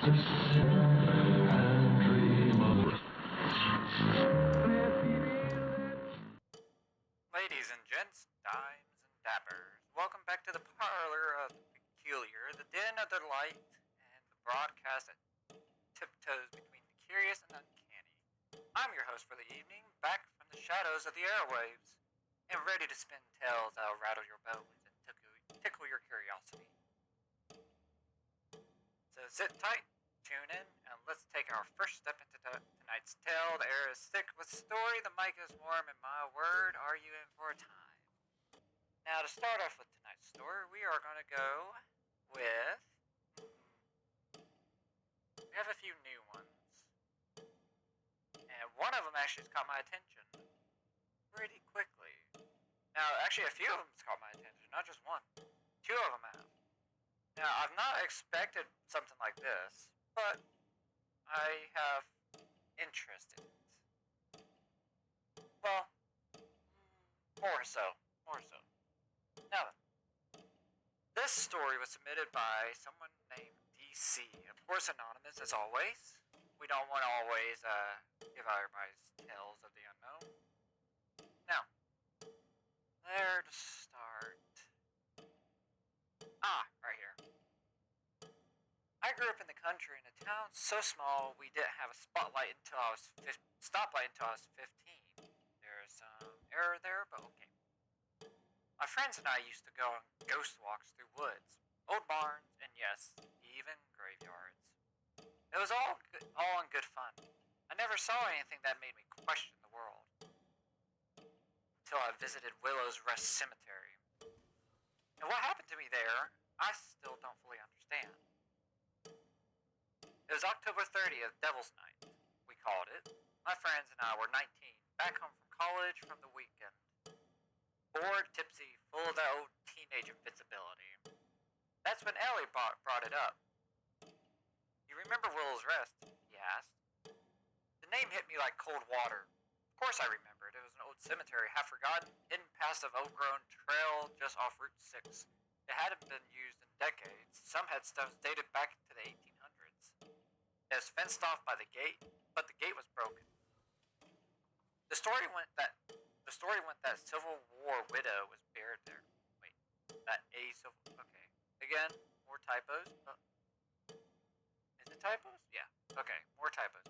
Ladies and gents, dimes and dappers, welcome back to the parlor of the peculiar, the den of the light, and the broadcast that tiptoes between the curious and uncanny. I'm your host for the evening, back from the shadows of the airwaves, and ready to spin tales that'll rattle your bones and tickle your curiosity. So sit tight, tune in, and let's take our first step into tonight's tale. The air is thick with story, the mic is warm, and my word, are you in for a time? Now, to start off with tonight's story, we are going to go with... We have a few new ones. And one of them actually has caught my attention pretty quickly. Now, actually, a few of them has caught my attention, not just one. Two of them have. Now, I've not expected something like this, but I have interest in it. Well, more so. Now then, this story was submitted by someone named DC. Of course, anonymous as always. We don't want to always give out everybody's tales of the unknown. Now, where to start? Right here. I grew up in the country in a town so small we didn't have a stoplight until I was 15. There's some error there, but okay. My friends and I used to go on ghost walks through woods, old barns, and yes, even graveyards. It was all in good fun. I never saw anything that made me question the world until I visited Willow's Rest Cemetery. And what happened to me there, I still don't fully understand. It was October 30th, Devil's Night, we called it. My friends and I were 19, back home from college from the weekend. Bored, tipsy, full of that old teenage invincibility. That's when Ellie brought it up. You remember Willow's Rest? He asked. The name hit me like cold water. Of course I remembered. It was an old cemetery, half forgotten, hidden past an overgrown trail just off Route 6. It hadn't been used in decades. Some headstones dated back to the 1800s. It was fenced off by the gate, but the gate was broken. The story went that Civil War widow was buried there. Wait, okay. Again, more typos. Is it typos? Yeah. Okay, more typos.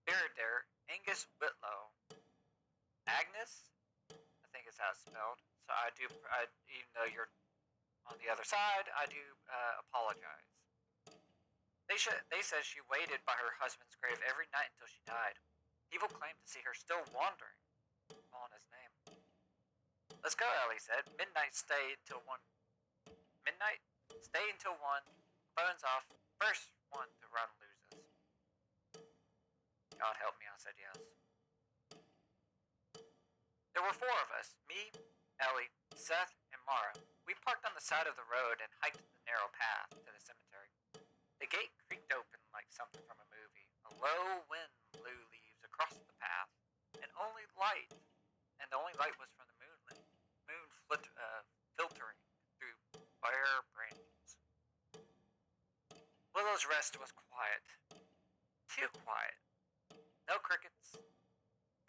Buried there, Angus Whitlow. Agnes? I think is how it's spelled. So even though you're on the other side, I do apologize. They said she waited by her husband's grave every night until she died. People claim to see her still wandering, calling his name. Let's go, Ellie said. Midnight, stay until 1. Phone's off. First one to run loses. God help me, I said yes. There were 4 of us, me, Ellie, Seth, and Mara. We parked on the side of the road and hiked the narrow path to the cemetery. The gate creaked open like something from a movie. A low wind blew leaves across the path, and the only light was from the moon filtering through bare branches. Willow's Rest was quiet. Too quiet. No crickets.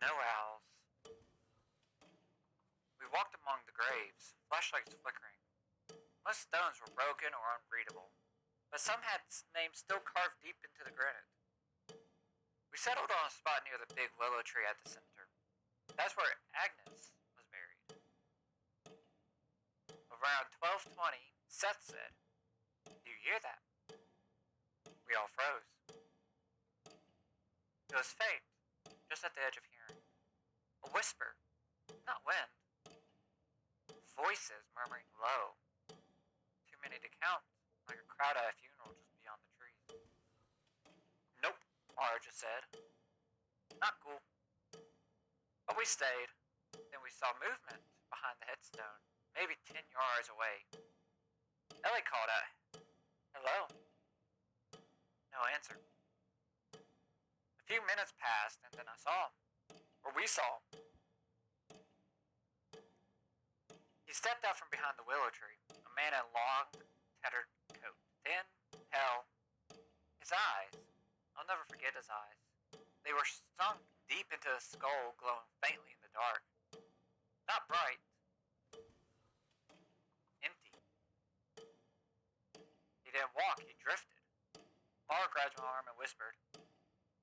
No owls. We walked among the graves, flashlights flickering. Most stones were broken or unreadable, but some had names still carved deep into the granite. We settled on a spot near the big willow tree at the center. That's where Agnes was buried. Around 12:20, Seth said, "Do you hear that?" We all froze. It was faint, just at the edge of hearing. A whisper, not wind. Voices murmuring low. Too many to count, like a crowd at a funeral just beyond the trees. Nope, Mara just said. Not cool. But we stayed. Then we saw movement behind the headstone, maybe 10 yards away. Ellie called out, "Hello?" No answer. A few minutes passed, and then I saw him. Or we saw him. He stepped out from behind the willow tree, a man in a long, tattered coat. Thin, pale. His His eyes, I'll never forget his eyes. They were sunk deep into his skull, glowing faintly in the dark. Not bright, empty. He didn't walk, he drifted. Mara grabbed my arm and whispered,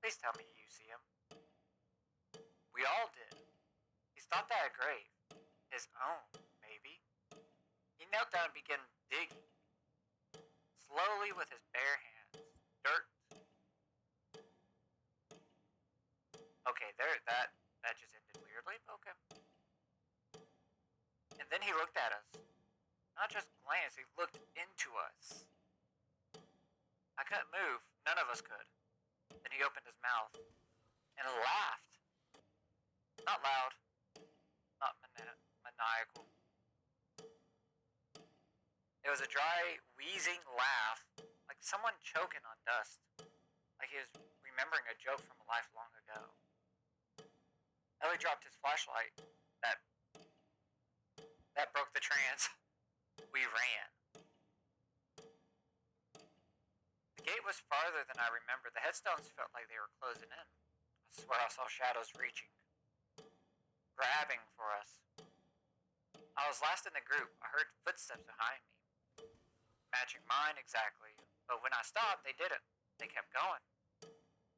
"Please tell me you see him." We all did. He stopped at a grave. His own, maybe. He knelt down and began digging. Slowly with his bare hands. Dirt. Okay, that just ended weirdly. Okay. And then he looked at us. Not just glanced, he looked into us. I couldn't move. None of us could. Then he opened his mouth and laughed. Not loud. Not maniacal. It was a dry, wheezing laugh, like someone choking on dust. Like he was remembering a joke from a life long ago. Ellie dropped his flashlight. That broke the trance. We ran. The gate was farther than I remember. The headstones felt like they were closing in. I swear I saw shadows reaching, grabbing for us. I was last in the group. I heard footsteps behind me. Matching mine exactly. But when I stopped, they didn't. They kept going.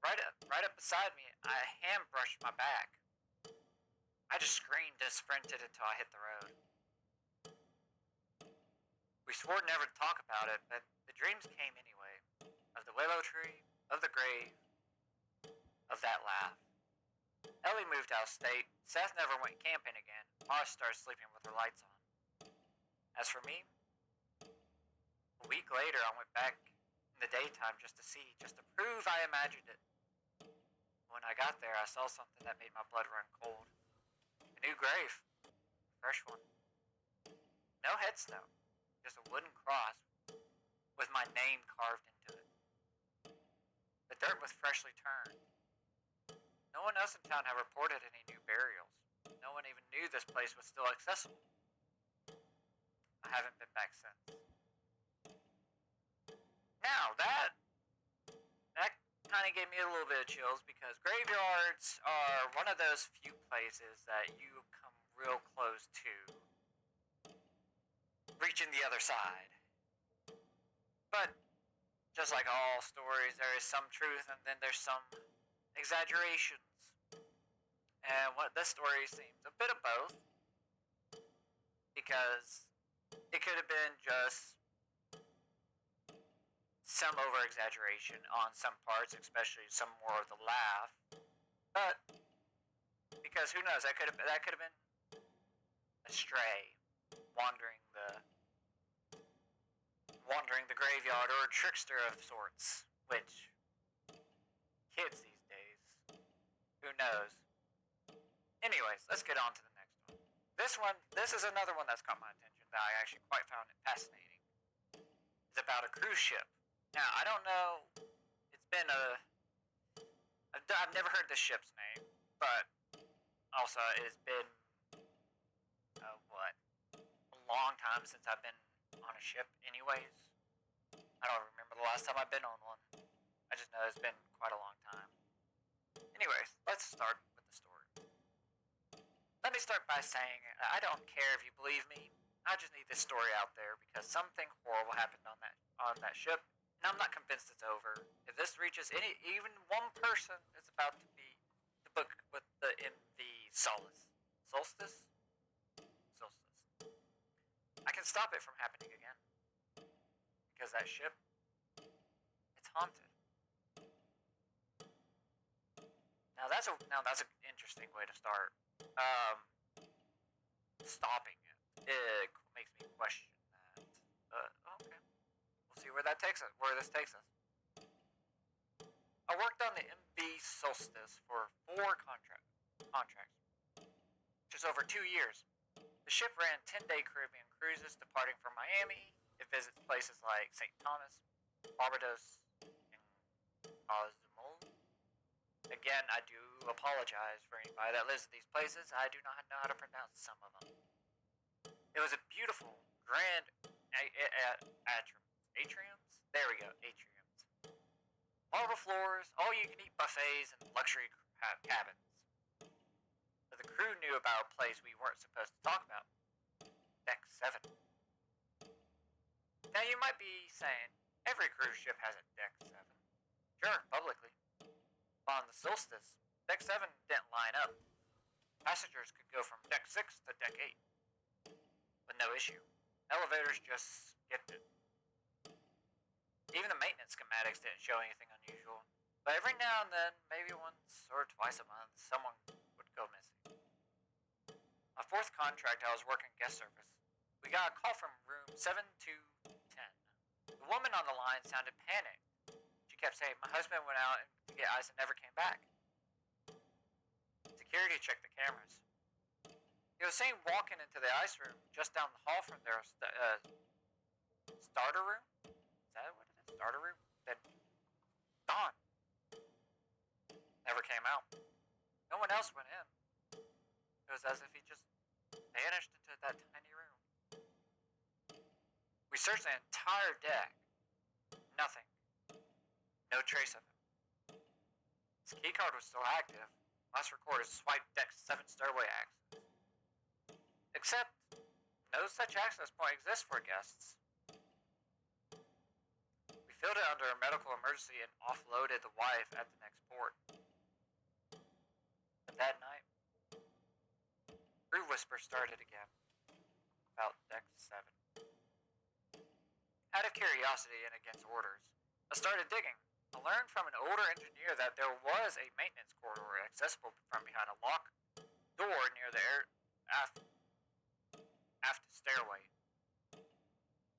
Right up beside me, a hand brushed my back. I just screamed and sprinted until I hit the road. We swore never to talk about it, but the dreams came anyway. Of the willow tree, of the grave, of that laugh. Ellie moved out of state. Seth never went camping again. Mara started sleeping with her lights on. As for me, a week later I went back in the daytime just to prove I imagined it. When I got there, I saw something that made my blood run cold. A new grave. A fresh one. No headstone. Just a wooden cross with my name carved into it. The dirt was freshly turned. No one else in town had reported any new burials. No one even knew this place was still accessible. I haven't been back since. Now that kind of gave me a little bit of chills because graveyards are one of those few places that you come real close to reaching the other side. But just like all stories, there is some truth and then there's some exaggerations. And what this story seems a bit of both, because it could have been just some over exaggeration on some parts, especially some more of the laugh. But because who knows, that could have been a stray wandering the graveyard, or a trickster of sorts, which kids these days, who knows. Anyways, let's get on to the next one. This is another one that's caught my attention that I actually quite found it fascinating. It's about a cruise ship. Now, I don't know, I've never heard this ship's name, but also it has been, a long time since I've been on a ship anyways. I don't remember the last time I've been on one. I just know it's been quite a long time. Anyways, let's start with the story. Let me start by saying, I don't care if you believe me. I just need this story out there because something horrible happened on that ship, and I'm not convinced it's over. If this reaches even one person, it's about to be the book with in the solstice. I can stop it from happening again. Because that ship, it's haunted. Now that's an interesting way to start. Stopping it makes me question that. Okay, we'll see where this takes us. I worked on the MV Solstice for 4 contracts, which is over 2 years. The ship ran 10-day Caribbean cruises departing from Miami. It visits places like St. Thomas, Barbados, and Cozumel. Again, I do apologize for anybody that lives in these places. I do not know how to pronounce some of them. It was a beautiful, grand atriums. There we go, atriums. Marble floors, all-you-can-eat buffets, and luxury cabins. But the crew knew about a place we weren't supposed to talk about. Deck 7. Now you might be saying, every cruise ship has a Deck 7. Sure, publicly. But on the Solstice, Deck 7 didn't line up. Passengers could go from Deck 6 to Deck 8. With no issue. Elevators just skipped it. Even the maintenance schematics didn't show anything unusual. But every now and then, maybe once or twice a month, someone would go missing. My fourth contract, I was working guest service. We got a call from room 7210. The woman on the line sounded panicked. She kept saying, my husband went out to get ice and never came back. Security checked the cameras. He was seen walking into the ice room just down the hall from their starter room. Is that what it is? Starter room? Then gone. Never came out. No one else went in. It was as if he just vanished into that tiny room. We searched the entire deck. Nothing. No trace of him. His keycard was still active. Last recorded swiped deck 7 stairway access. Except, no such access point exists for guests. We filled it under a medical emergency and offloaded the wife at the next port. But that night, crew whisper started again about deck 7. Out of curiosity and against orders, I started digging. I learned from an older engineer that there was a maintenance corridor accessible from behind a locked door near the aft stairway.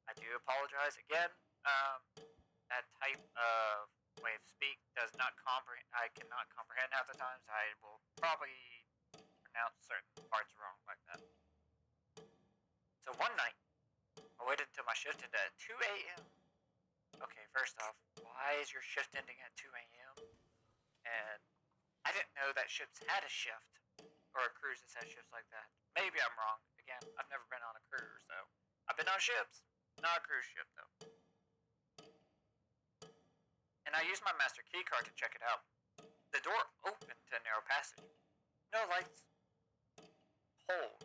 I do apologize again. That type of way of speak does not comprehend. I cannot comprehend half the times. I will probably pronounce certain parts wrong like that. So one night, I waited until my shift ended at 2 a.m. Okay, first off, why is your shift ending at 2 a.m.? And I didn't know that ships had a shift, or a cruise that had shifts like that. Maybe I'm wrong. Again, I've never been on a cruise, though. I've been on ships, not a cruise ship, though. And I used my master key card to check it out. The door opened to a narrow passage. No lights. Cold.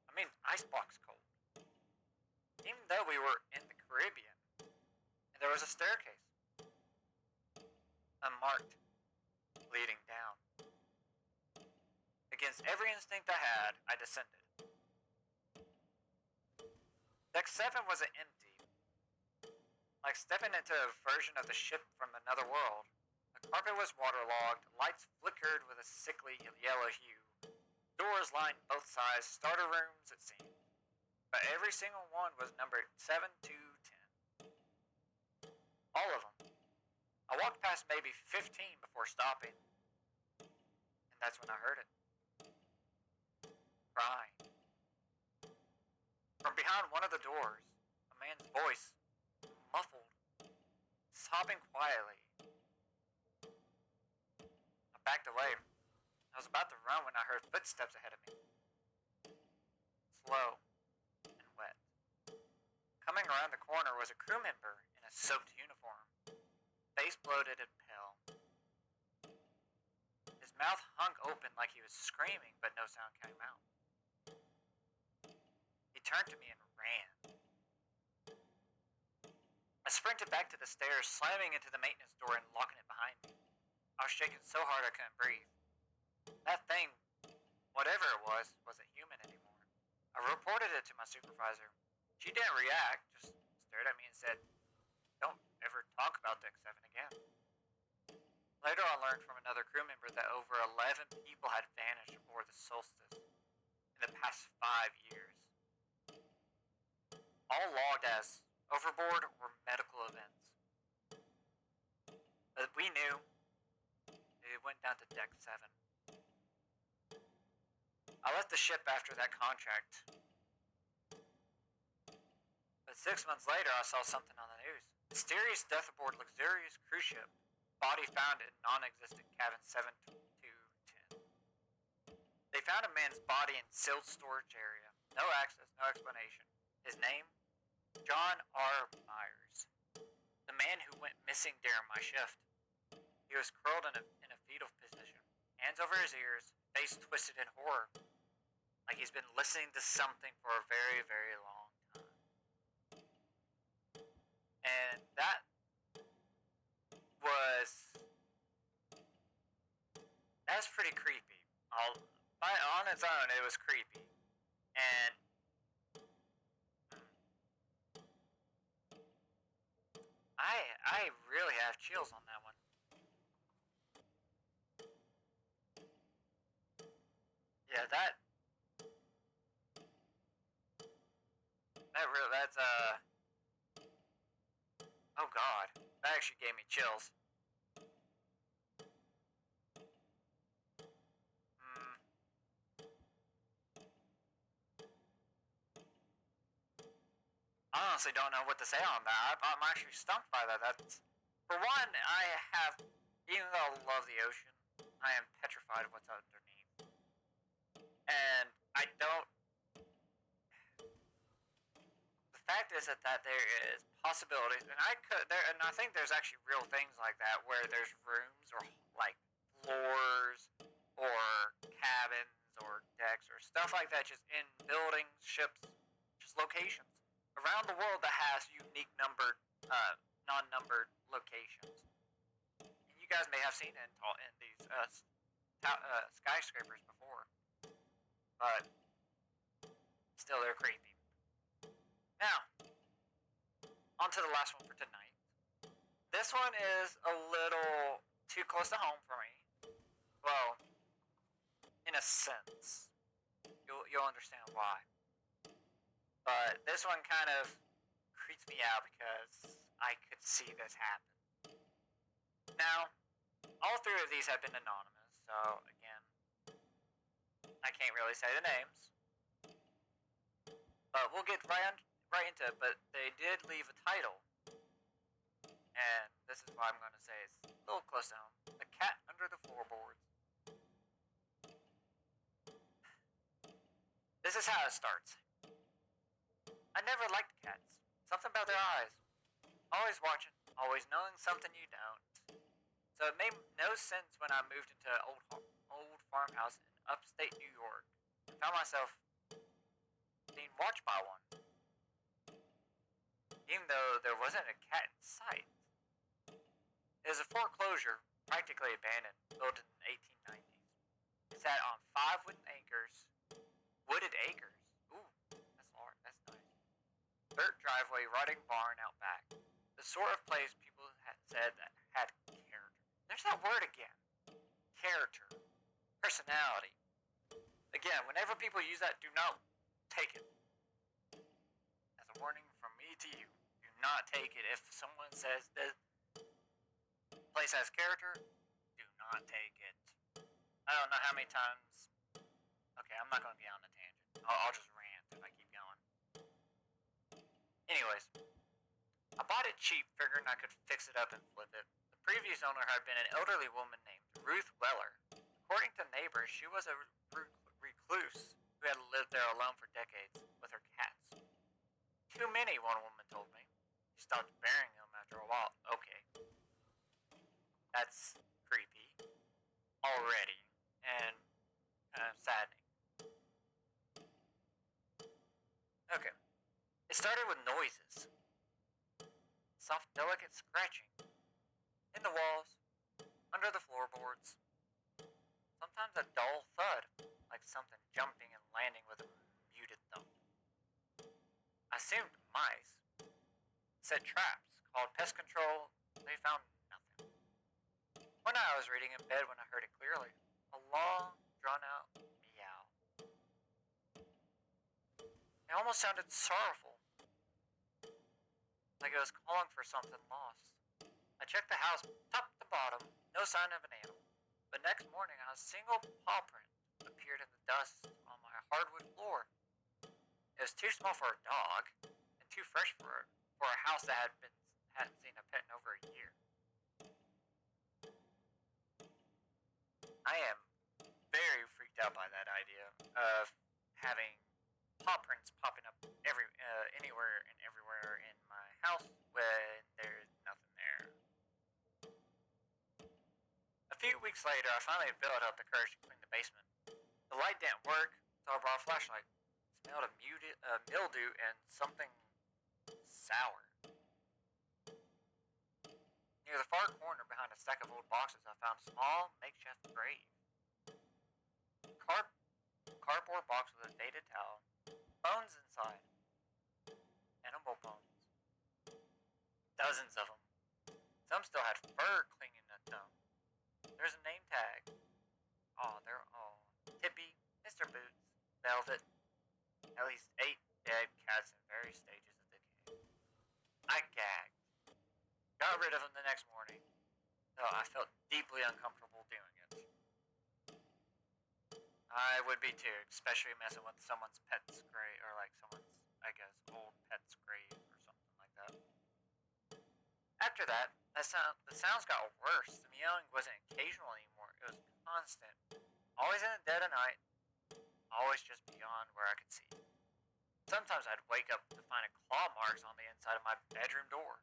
I mean, icebox cold. Even though we were in the Caribbean, and there was a staircase, unmarked, leading down. Against every instinct I had, I descended. Deck 7 wasn't empty. Like stepping into a version of the ship from another world. The carpet was waterlogged, lights flickered with a sickly yellow hue. Doors lined both sides, starter rooms it seemed. But every single one was numbered 7 to 10. All of them. I walked past maybe 15 before stopping. And that's when I heard it. Crying. From behind one of the doors, a man's voice, muffled, sobbing quietly. I backed away. I was about to run when I heard footsteps ahead of me. Slow and wet. Coming around the corner was a crew member in a soaked uniform, face bloated and pale. His mouth hung open like he was screaming, but no sound came out. He turned to me and ran. I sprinted back to the stairs, slamming into the maintenance door and locking it behind me. I was shaking so hard I couldn't breathe. That thing, whatever it was, wasn't human anymore. I reported it to my supervisor. She didn't react, just stared at me and said, "Don't ever talk about Deck 7 again." Later I learned from another crew member that over 11 people had vanished aboard the Solstice in the past 5 years. All logged as overboard or medical events. But we knew it went down to Deck 7. I left the ship after that contract. But 6 months later, I saw something on the news. Mysterious death aboard luxurious cruise ship. Body found in non-existent cabin 7 to 10. They found a man's body in sealed storage area. No access, no explanation. His name? John R. Myers. The man who went missing during my shift. He was curled in a fetal position, hands over his ears, face twisted in horror, like he's been listening to something for a very, very long time. And that was that's pretty creepy. On its own, it was creepy, and I really have chills on that one. Yeah, that's oh god, that actually gave me chills. Mm, I honestly don't know what to say on that. I'm actually stumped by that. That's for one, even though I love the ocean, I am petrified of what's underneath, and I don't. The fact is that there is possibilities, and I think there's actually real things like that where there's rooms or like floors or cabins or decks or stuff like that, just in buildings, ships, just locations around the world that has unique non-numbered locations. And you guys may have seen it in these skyscrapers before, but still they're creepy. Now, on to the last one for tonight. This one is a little too close to home for me. Well, in a sense, you'll understand why. But this one kind of creeps me out because I could see this happen. Now, all three of these have been anonymous, so again, I can't really say the names. But we'll get right into it. But they did leave a title, and this is why I'm going to say it's a little close to home. The Cat Under the Floorboards. This is how it starts. I never liked cats. Something about their eyes. Always watching, always knowing something you don't. So it made no sense when I moved into an old farmhouse in upstate New York and found myself being watched by one. Even though there wasn't a cat in sight. It was a foreclosure, practically abandoned, built in the 1890s. It sat on 5 wooded acres. Ooh, that's large, that's nice. Dirt driveway, rotting barn out back. The sort of place people had said that had character. There's that word again. Character. Personality. Again, whenever people use that, do not take it. As a warning from me to you. Do not take it. If someone says this place has character, do not take it. I don't know how many times. Okay, I'm not going to be on a tangent. I'll just rant if I keep going. Anyways, I bought it cheap, figuring I could fix it up and flip it. The previous owner had been an elderly woman named Ruth Weller. According to neighbors, she was a recluse who had lived there alone for decades with her cats. Too many, one woman told me. She stopped burying them after a while. Okay. That's creepy. Already. And saddening. Okay. It started with noises. Soft, delicate scratching. In the walls. Under the floorboards. Sometimes a dull thud. Like something jumping and landing with a muted thump. I assumed mice. Set traps. Called pest control. They found nothing. One night I was reading in bed when I heard it clearly. A long, drawn-out meow. It almost sounded sorrowful. Like it was calling for something lost. I checked the house top to bottom. No sign of an animal. But next morning, a single paw print appeared in the dust on my hardwood floor. It was too small for a dog, and too fresh for a house that hadn't seen a pet in over a year. I am very freaked out by that idea of having paw prints popping up anywhere and everywhere in my house when there's nothing few weeks later, I finally built up the courage to clean the basement. The light didn't work, so I brought a flashlight. It smelled of mildew and something sour. Near the far corner behind a stack of old boxes, I found a small makeshift grave. Cardboard box with a faded towel. Bones inside. Animal bones. Dozens of them. Some still had fur clinging to them. There's a name tag. Oh, they're all Tippy, Mr. Boots, Velvet. At least 8 dead cats in various stages of decay. I gagged. Got rid of them the next morning, though I felt deeply uncomfortable doing it. I would be too, especially messing with someone's pet's grave, or like someone's, I guess, old pet's grave or something like that. After that, the sounds got worse. The meowing wasn't occasional anymore. It was constant. Always in the dead of night. Always just beyond where I could see. Sometimes I'd wake up to find claw marks on the inside of my bedroom door.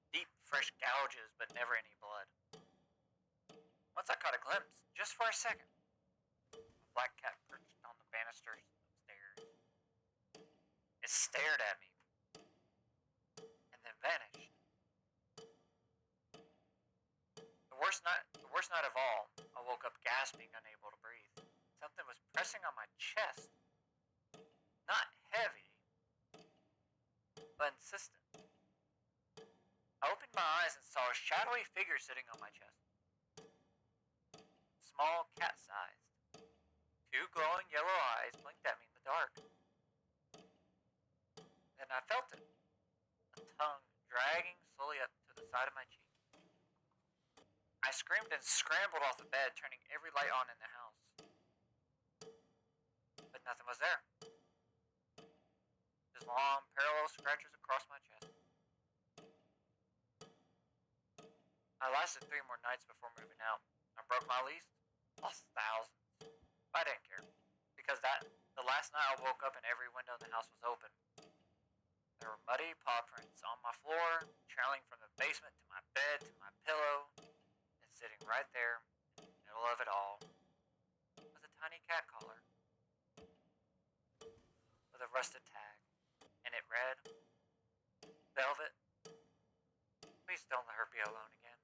Deep, fresh gouges, but never any blood. Once I caught a glimpse, just for a second. A black cat perched on the banisters upstairs. It stared at me. And then vanished. The worst night of all, I woke up gasping, unable to breathe. Something was pressing on my chest. Not heavy, but insistent. I opened my eyes and saw a shadowy figure sitting on my chest. Small, cat-sized. 2 glowing yellow eyes blinked at me in the dark. Then I felt it. A tongue dragging slowly up to the side of my cheek. I screamed and scrambled off the bed, turning every light on in the house. But nothing was there. Just long, parallel scratches across my chest. I lasted 3 more nights before moving out. I broke my lease, lost thousands. But I didn't care, because the last night I woke up and every window in the house was open. There were muddy paw prints on my floor, trailing from the basement to my bed to my pillow, and sitting right there in the middle of it all was a tiny cat collar with a rusted tag, and it read, "Velvet, please don't let her be alone again."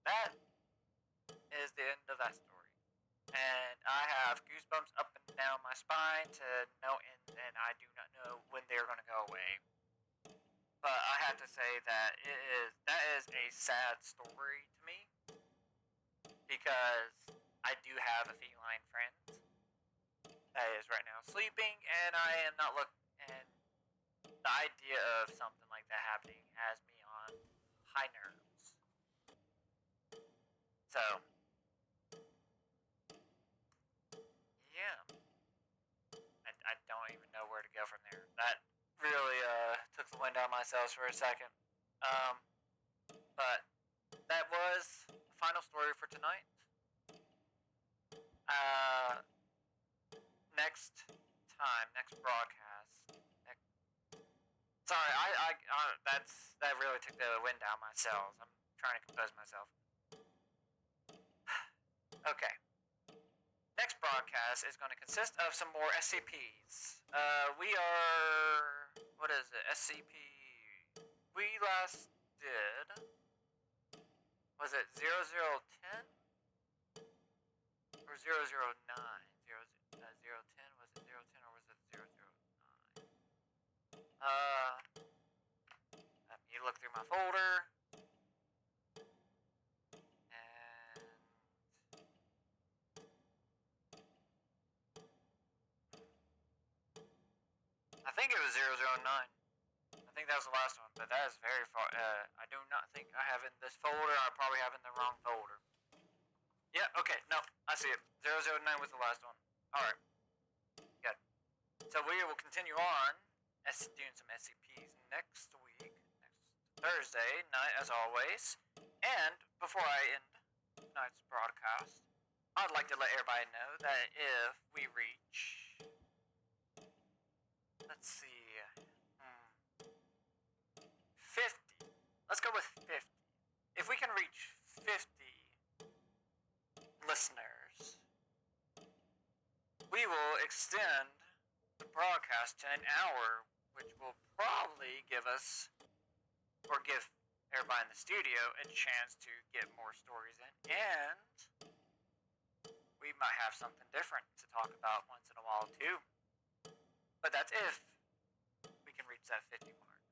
That is the end of that story. And I have goosebumps up and down my spine to no end, and I do not know when they're going to go away. But I have to say that that is a sad story to me, because I do have a feline friend that is right now sleeping, and I am not and the idea of something like that happening has me on high nerves. So, yeah, I don't even know where to go from there. That really took the wind out of my sails for a second. But that was the final story for tonight. Next broadcast. Sorry, that really took the wind out of my sails. I'm trying to compose myself. Okay. Next broadcast is going to consist of some more SCPs. We are... What is it? SCP... We last did... Was it 0010? Or 009? 010? Was it 010 or was it 009? Let me look through my folder. I think it was 009. I think that was the last one, but that is very far. I do not think I have in this folder. I probably have in the wrong folder. Yeah, okay, no, I see it. 009 was the last one. Alright. Good. So we will continue on doing some SCPs next week, next Thursday night, as always. And before I end tonight's broadcast, I'd like to let everybody know that if we reach... Let's see. 50. Let's go with 50. extend the broadcast to an hour, which will probably give us, or give everybody in the studio, a chance to get more stories in, and we might have something different to talk about once in a while too. But that's if we can reach that 50 mark.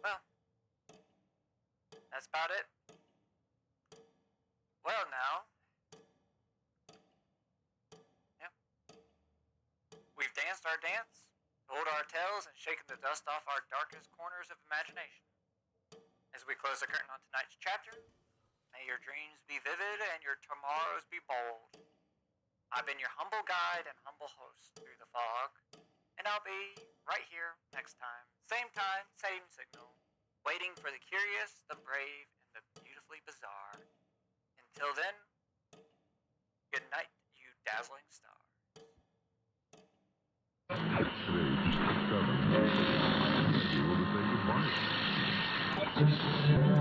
Well, that's about it. Well, now, yeah, we've danced our dance, told our tales, and shaken the dust off our darkest corners of imagination. As we close the curtain on tonight's chapter, may your dreams be vivid and your tomorrows be bold. I've been your humble guide and humble host through the fog, and I'll be right here next time, same signal, waiting for the curious, the brave, and the beautifully bizarre. Until then, good night, you dazzling stars. Today, just discovered. Be able to say goodbye.